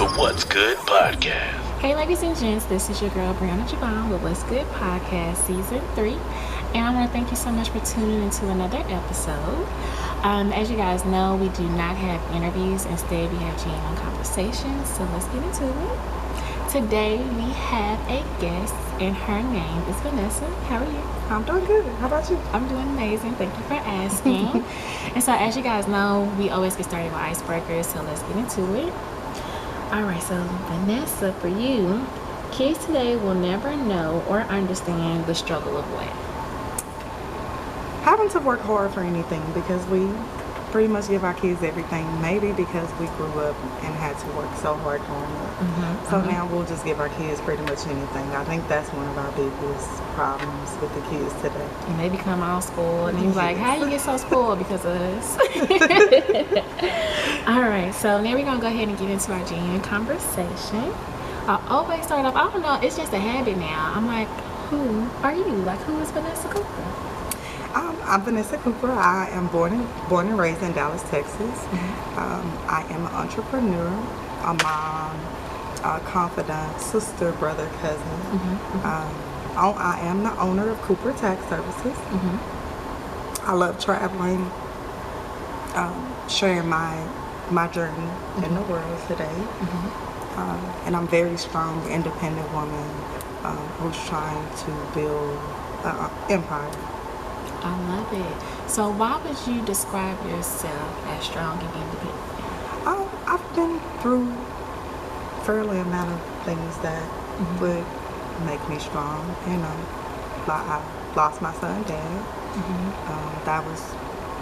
the What's Good podcast. Hey ladies and gents, this is your girl Brianna Javon with What's Good Podcast Season 3. And I want to thank you so much for tuning into another episode. As you guys know, we do not have interviews. Instead, we have genuine conversations. So let's get into it. Today, we have a guest, and her name is Vanessa. How are you? I'm doing good. How about you? I'm doing amazing. Thank you for asking. And so, as you guys know, we always get started with icebreakers. So let's get into it. All right. So, Vanessa, for you, kids today will never know or understand the struggle of what? Having to work hard for anything, because we pretty much give our kids everything. Maybe because we grew up and had to work so hard growing up. So now we'll just give our kids pretty much anything. I think that's one of our biggest problems with the kids today. And they become all spoiled. And he's like, how you get so spoiled because of us? All right. So now we're going to go ahead and get into our genuine conversation. I always start off, I don't know, it's just a habit now. I'm like, who are you? Like, who is Vanessa Cooper? I'm Vanessa Cooper. I am born and raised in Dallas, Texas. I am an entrepreneur, a mom, a confidant, sister, brother, cousin. I am the owner of Cooper Tax Services. I love traveling, sharing my journey in the world today. And I'm a very strong, independent woman who's trying to build an empire. I love it. So why would you describe yourself as strong and independent? I've been through fairly amount of things that would make me strong. You know, like I lost my son, Dad. That was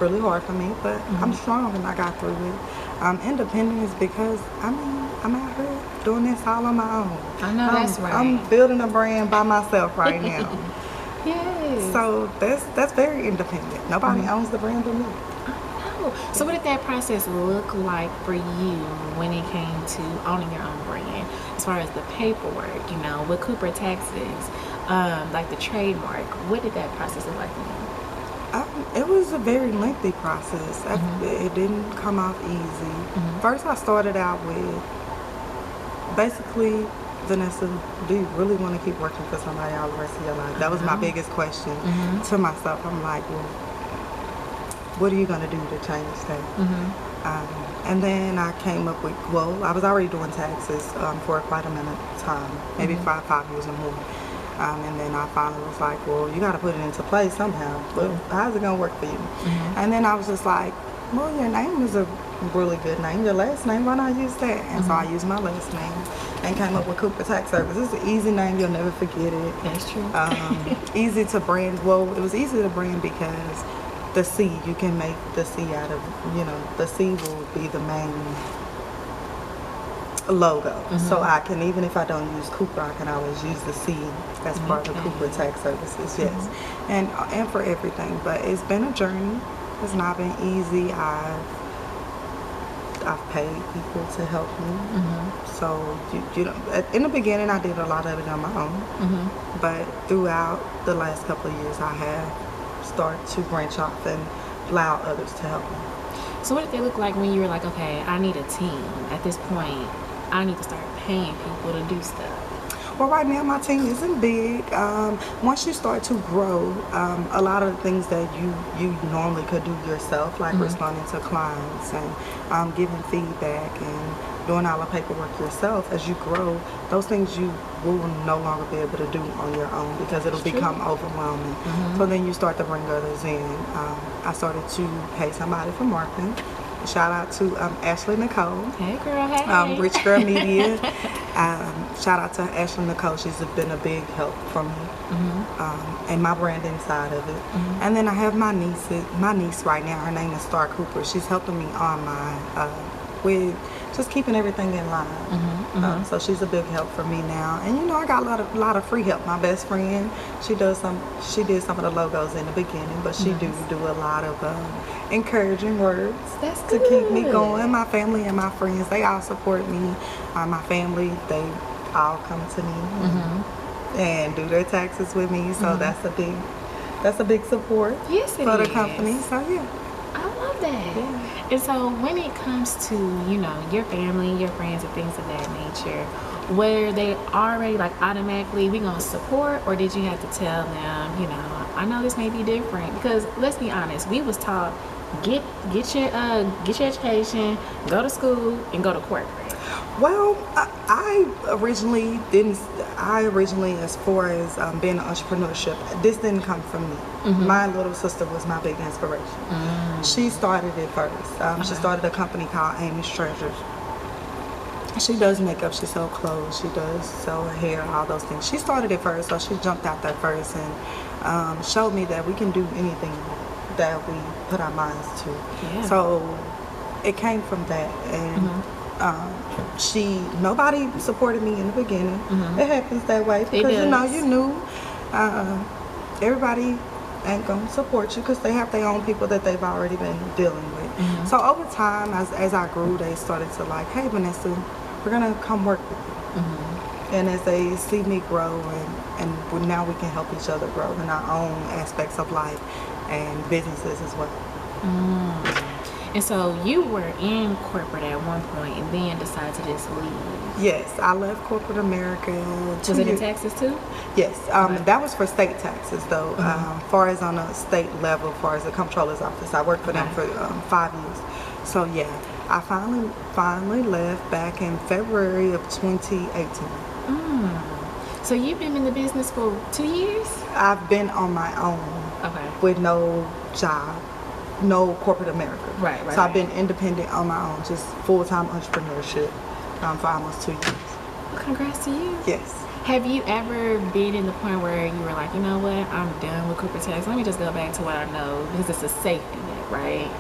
really hard for me, but I'm strong and I got through it. Independent is because, I'm out here doing this all on my own. I know that's right. I'm building a brand by myself right now. Yes. So that's very independent. Nobody owns the brand but me. Oh. So what did that process look like for you when it came to owning your own brand? As far as the paperwork, you know, with Cooper Taxes, like the trademark, what did that process look like for you? It was a very lengthy process. It didn't come off easy. First, I started out with basically, Vanessa, do you really want to keep working for somebody all the rest of your life? That was my biggest question to myself. I'm like, well, what are you going to do to change that? And then I came up with, well, I was already doing taxes for quite a minute of time, maybe 5 years or more. And then I finally was like, well, you got to put it into place somehow. But how's it going to work for you? And then I was just like, well, your name is a really good name. Your last name, why not use that? And so I used my last name and came up with Cooper Tax Service. It's an easy name. You'll never forget it. That's true. Easy to brand. Well, it was easy to brand because the C, you can make the C out of, you know, the C will be the main logo. So I can, even if I don't use Cooper, I can always use the C as part of Cooper Tax Services. Yes. And for everything. But it's been a journey. It's not been easy. I've paid people to help me. So, you know, in the beginning, I did a lot of it on my own. But throughout the last couple of years, I have started to branch off and allow others to help me. So what did they look like when you were like, okay, I need a team. At this point, I need to start paying people to do stuff? Well, right now my team isn't big. Once you start to grow, a lot of the things that you normally could do yourself, like responding to clients and giving feedback and doing all the paperwork yourself, as you grow, those things you will no longer be able to do on your own because it'll become overwhelming. So then you start to bring others in. I started to pay somebody for marketing. Shout out to Ashley Nicole. Hey girl, hey. Rich Girl Media. Shout out to Ashley Nicole. She's been a big help for me and my branding side of it. And then I have my niece right now. Her name is Star Cooper. She's helping me on my with just keeping everything in line. So she's a big help for me now. And you know, I got a lot of free help. My best friend, she did some of the logos in the beginning, but she do a lot of encouraging words to keep me going. My family and my friends, they all support me. My family, they all come to me and do their taxes with me. So that's a big support yes, for the company. So yeah. I love that. Yeah. And so when it comes to, you know, your family, your friends, and things of that nature, were they already like automatically we gonna support, or did you have to tell them, you know, I know this may be different? Because let's be honest, we was taught get your education, go to school, and go to corporate. Well, I originally didn't. I originally, as far as being an entrepreneurship, this didn't come from me. My little sister was my big inspiration. She started it first. She started a company called Amy's Treasures. She does makeup, she sells clothes, she does sell her hair, all those things. She started it first, so she jumped out there first and showed me that we can do anything that we put our minds to. Yeah. So it came from that, and nobody supported me in the beginning. It happens that way because you know you knew everybody ain't gonna support you because they have their own people that they've already been dealing with. So over time, as I grew, they started to like, hey Vanessa, we're gonna come work with you. And as they see me grow, and now we can help each other grow in our own aspects of life and businesses as well. And so you were in corporate at one point and then decided to just leave. Yes, I left corporate America. Was it in Texas too? Yes, that was for state taxes though. Far as on a state level, far as the comptroller's office, I worked for them for 5 years. So yeah, I finally left back in February of 2018. So you've been in the business for 2 years? I've been on my own with no job, no corporate America. Right. So I've been independent on my own, just full-time entrepreneurship for almost 2 years. Well, congrats to you. Yes. Have you ever been in the point where you were like, you know what, I'm done with Cooper Tax. Let me just go back to what I know because it's a safety net, right?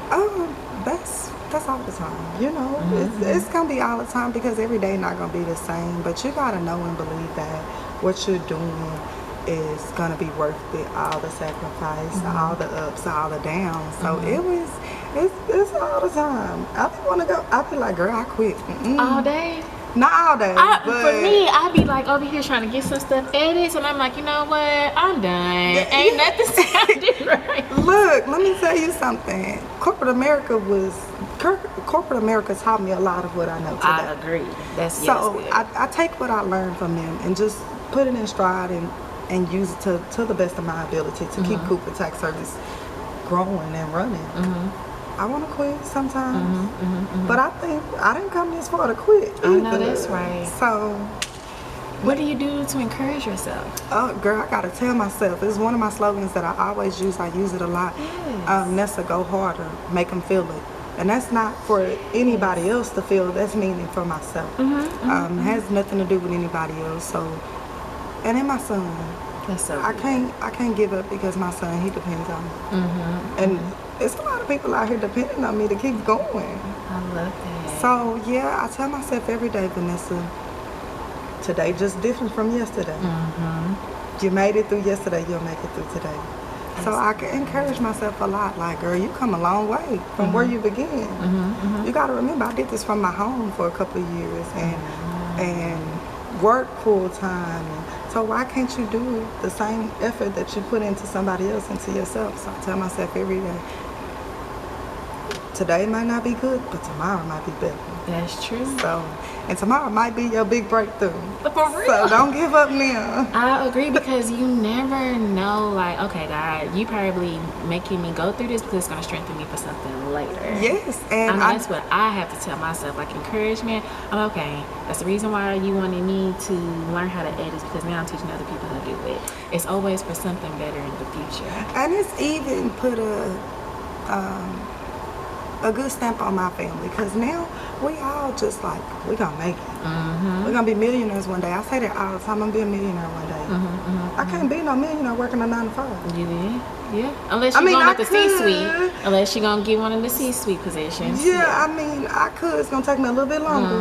That's all the time. You know, it's gonna be all the time because every day not gonna be the same. But you gotta know and believe that what you're doing is gonna be worth it. All the sacrifice, all the ups, all the downs. So it's all the time. I be like, girl, I quit. All day? Not all day. But for me, I be like over here trying to get some stuff edited, and I'm like, you know what? I'm done. Ain't nothing sounding right. Look, let me tell you something. Corporate America taught me a lot of what I know today. I agree. That's so I take what I learned from them and just put it in stride and use it to the best of my ability to keep Cooper Tax Service growing and running. I want to quit sometimes, but I think I didn't come this far to quit either. I know that's right. So, what do you do to encourage yourself? Oh, girl, I gotta tell myself. It's one of my slogans that I always use. I use it a lot. Nessa, go harder, make them feel it. And that's not for anybody else to feel. That's meaning for myself. It has nothing to do with anybody else. So, and then my son. That's so I can't give up because my son, he depends on me. And it's a lot of people out here depending on me to keep going. I love that. So yeah, I tell myself every day, Vanessa, today just different from yesterday. You made it through yesterday, you'll make it through today. So I can encourage myself a lot. Like, girl, you come a long way from where you began. You got to remember, I did this from my home for a couple of years and work full time. So why can't you do the same effort that you put into somebody else, into yourself? So I tell myself every day, today might not be good, but tomorrow might be better. That's true. So, and tomorrow might be your big breakthrough. For real. So don't give up now. I agree because you never know, like, okay, God, you probably making me go through this because it's going to strengthen me for something later. Yes. And that's what I have to tell myself, like encouragement. I'm okay. That's the reason why you wanted me to learn how to edit because now I'm teaching other people how to do it. It's always for something better in the future. And it's even put a good stamp on my family because now we all just like, we're gonna make it. We're gonna be millionaires one day. I say that all the time, I'm gonna be a millionaire one day. I can't be no millionaire working a 9 to 5. You did? Yeah. Unless you're going at the C-suite. Unless you're gonna get one of the C-suite positions. Yeah, I mean, I could. It's gonna take me a little bit longer.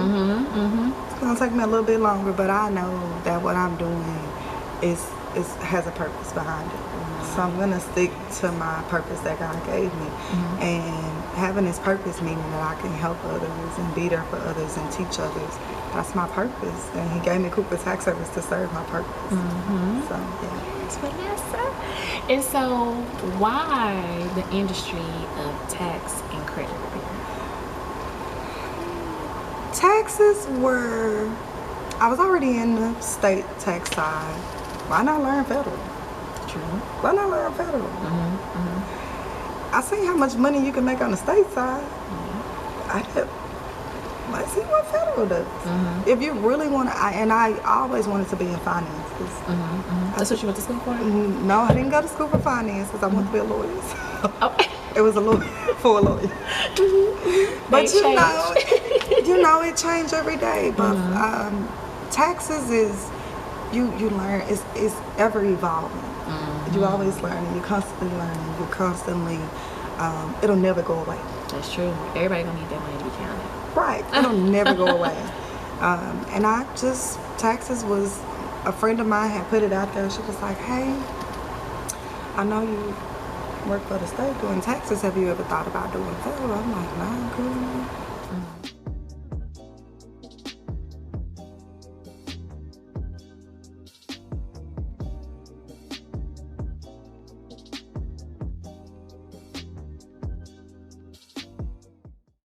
It's gonna take me a little bit longer, but I know that what I'm doing is has a purpose behind it. So I'm gonna stick to my purpose that God gave me, and having this purpose meaning that I can help others and be there for others and teach others. That's my purpose, and He gave me Cooper Tax Service to serve my purpose. So yeah. Thanks, Vanessa. And so, why the industry of tax and credit repair? Taxes were, I was already in the state tax side. Why not learn federal? True. Why not learn federal? I see how much money you can make on the state side. Let's see what federal does. If you really want to, and I always wanted to be in finances. That's what you went to school for? No, I didn't go to school for finances. I wanted to be a lawyer. Oh. It was a lawyer for a lawyer. But you know, it changed every day. But taxes is, you learn, it's ever evolving. You always learning, you're constantly learning, you're constantly, it'll never go away. That's true. Everybody gonna need that money to be counted. Right, it'll never go away. And taxes was, a friend of mine had put it out there. She was like, hey, I know you work for the state doing taxes. Have you ever thought about doing federal? I'm like, no, I'm cool.